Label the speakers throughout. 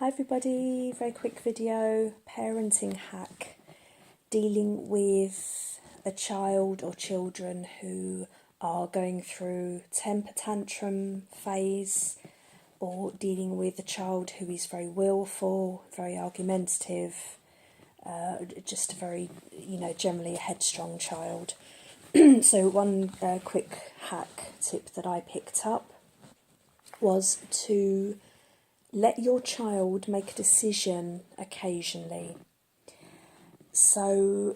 Speaker 1: Hi everybody, very quick video, parenting hack, dealing with a child or children who are going through temper tantrum phase, or dealing with a child who is very willful, very argumentative, just a very, generally a headstrong child. So one quick hack tip that I picked up was to let your child make a decision occasionally. So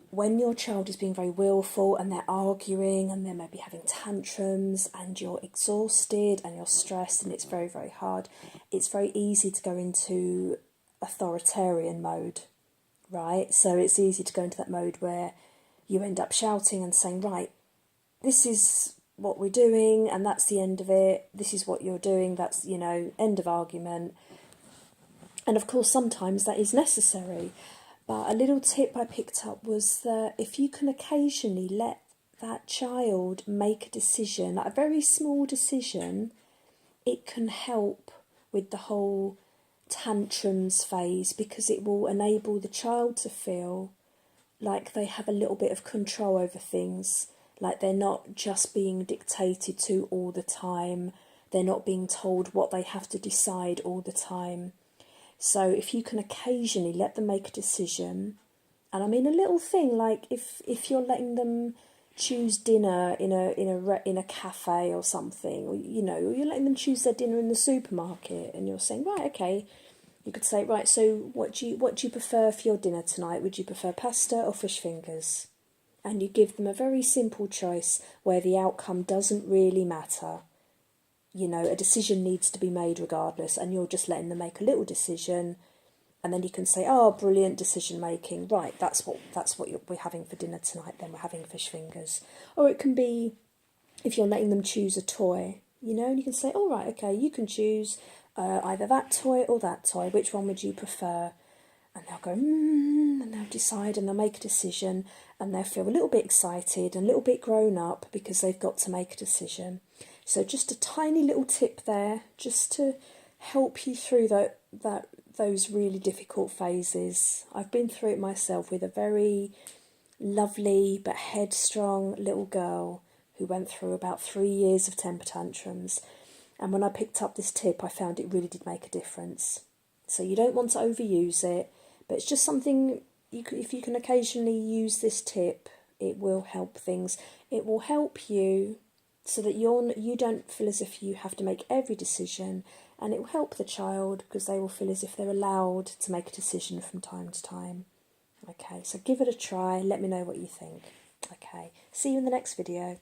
Speaker 1: when your child is being very willful and they're arguing and they're maybe having tantrums and you're exhausted and you're stressed and it's very, very hard, it's very easy to go into authoritarian mode, right? So it's easy to go into that mode where you end up shouting and saying, right, this is what we're doing and that's the end of it, this is what you're doing, that's, end of argument. And of course sometimes that is necessary, but a little tip I picked up was that if you can occasionally let that child make a decision, like a very small decision, it can help with the whole tantrums phase, because it will enable the child to feel like they have a little bit of control over things. Like they're not just being dictated to all the time. They're not being told what they have to decide all the time. So if you can occasionally let them make a decision, and I mean a little thing like if you're letting them choose dinner in a cafe or something, or you're letting them choose their dinner in the supermarket, and you're saying, right, okay, you could say, right, so what do you prefer for your dinner tonight? Would you prefer pasta or fish fingers? And you give them a very simple choice where the outcome doesn't really matter. A decision needs to be made regardless, and you're just letting them make a little decision, and then you can say, oh, brilliant decision making, right, that's what we're having for dinner tonight, then we're having fish fingers. Or it can be, if you're letting them choose a toy, and you can say, all right, okay, you can choose either that toy or that toy, which one would you prefer? And they'll go, and they'll decide, and they'll make a decision, and they'll feel a little bit excited and a little bit grown up because they've got to make a decision. So just a tiny little tip there, just to help you through those really difficult phases. I've been through it myself with a very lovely but headstrong little girl who went through about 3 years of temper tantrums. And when I picked up this tip, I found it really did make a difference. So you don't want to overuse it, but it's just something, if you can occasionally use this tip, it will help things. It will help you so that you don't feel as if you have to make every decision, and it will help the child because they will feel as if they're allowed to make a decision from time to time. Okay, so give it a try, let me know what you think. Okay, see you in the next video.